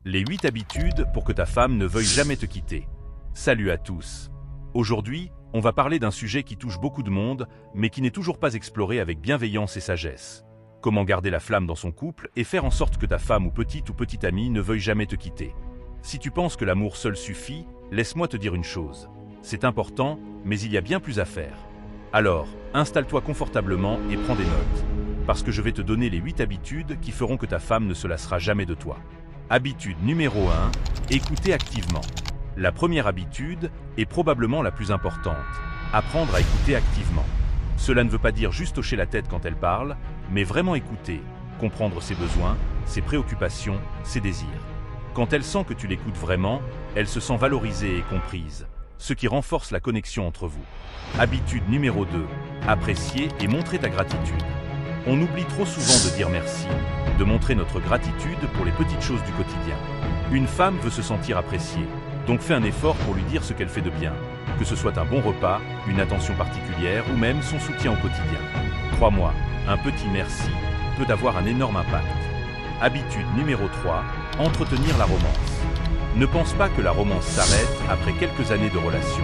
Les 8 habitudes pour que ta femme ne veuille jamais te quitter. Salut à tous. Aujourd'hui, on va parler d'un sujet qui touche beaucoup de monde, mais qui n'est toujours pas exploré avec bienveillance et sagesse. Comment garder la flamme dans son couple et faire en sorte que ta femme ou petit ami ne veuille jamais te quitter. Si tu penses que l'amour seul suffit, laisse-moi te dire une chose. C'est important, mais il y a bien plus à faire. Alors, installe-toi confortablement et prends des notes. Parce que je vais te donner les 8 habitudes qui feront que ta femme ne se lassera jamais de toi. Habitude numéro 1, écouter activement. La première habitude est probablement la plus importante. Apprendre à écouter activement. Cela ne veut pas dire juste hocher la tête quand elle parle, mais vraiment écouter, comprendre ses besoins, ses préoccupations, ses désirs. Quand elle sent que tu l'écoutes vraiment, elle se sent valorisée et comprise, ce qui renforce la connexion entre vous. Habitude numéro 2, apprécier et montrer ta gratitude. On oublie trop souvent de dire merci, de montrer notre gratitude pour les petites choses du quotidien. Une femme veut se sentir appréciée, donc fais un effort pour lui dire ce qu'elle fait de bien, que ce soit un bon repas, une attention particulière ou même son soutien au quotidien. Crois-moi, un petit merci peut avoir un énorme impact. Habitude numéro 3, entretenir la romance. Ne pense pas que la romance s'arrête après quelques années de relation.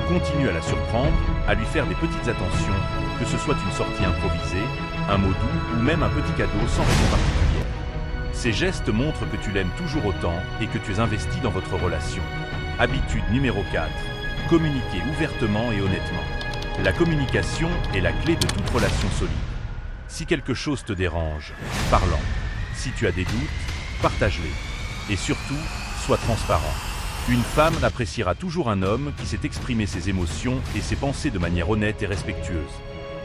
Continue à la surprendre, à lui faire des petites attentions, que ce soit une sortie improvisée, un mot doux ou même un petit cadeau sans raison particulière. Ces gestes montrent que tu l'aimes toujours autant et que tu es investi dans votre relation. Habitude numéro 4, communiquer ouvertement et honnêtement. La communication est la clé de toute relation solide. Si quelque chose te dérange, parle-en. Si tu as des doutes, partage-les. Et surtout, sois transparent. Une femme appréciera toujours un homme qui sait exprimer ses émotions et ses pensées de manière honnête et respectueuse.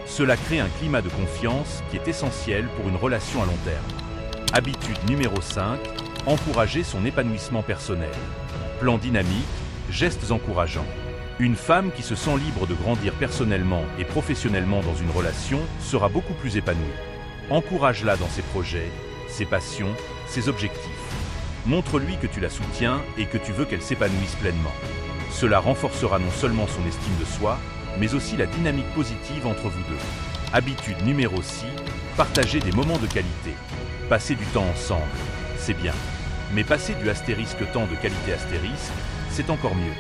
Cela crée un climat de confiance qui est essentiel pour une relation à long terme. Habitude numéro 5, encourager son épanouissement personnel. Plan dynamique, gestes encourageants. Une femme qui se sent libre de grandir personnellement et professionnellement dans une relation sera beaucoup plus épanouie. Encourage-la dans ses projets, ses passions, ses objectifs. Montre-lui que tu la soutiens et que tu veux qu'elle s'épanouisse pleinement. Cela renforcera non seulement son estime de soi, mais aussi la dynamique positive entre vous deux. Habitude numéro 6, partager des moments de qualité. Passer du temps ensemble, c'est bien. Mais passer du astérisque temps de qualité astérisque, c'est encore mieux.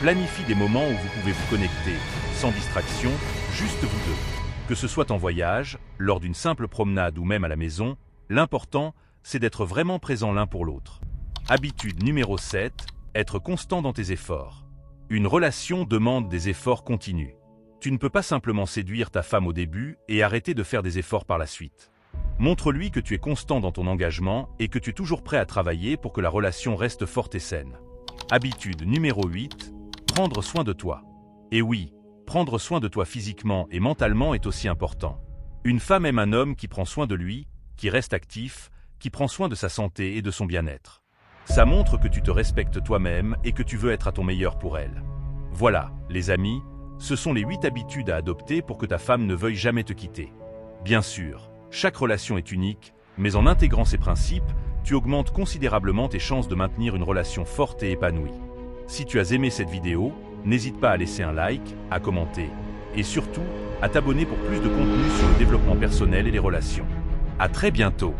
Planifie des moments où vous pouvez vous connecter, sans distraction, juste vous deux. Que ce soit en voyage, lors d'une simple promenade ou même à la maison, l'important, c'est d'être vraiment présent l'un pour l'autre. Habitude numéro 7, être constant dans tes efforts. Une relation demande des efforts continus. Tu ne peux pas simplement séduire ta femme au début et arrêter de faire des efforts par la suite. Montre-lui que tu es constant dans ton engagement et que tu es toujours prêt à travailler pour que la relation reste forte et saine. Habitude numéro 8, prendre soin de toi. Et oui, prendre soin de toi physiquement et mentalement est aussi important. Une femme aime un homme qui prend soin de lui, qui reste actif, qui prend soin de sa santé et de son bien-être. Ça montre que tu te respectes toi-même et que tu veux être à ton meilleur pour elle. Voilà, les amis, ce sont les 8 habitudes à adopter pour que ta femme ne veuille jamais te quitter. Bien sûr, chaque relation est unique, mais en intégrant ces principes, tu augmentes considérablement tes chances de maintenir une relation forte et épanouie. Si tu as aimé cette vidéo, n'hésite pas à laisser un like, à commenter, et surtout, à t'abonner pour plus de contenu sur le développement personnel et les relations. À très bientôt!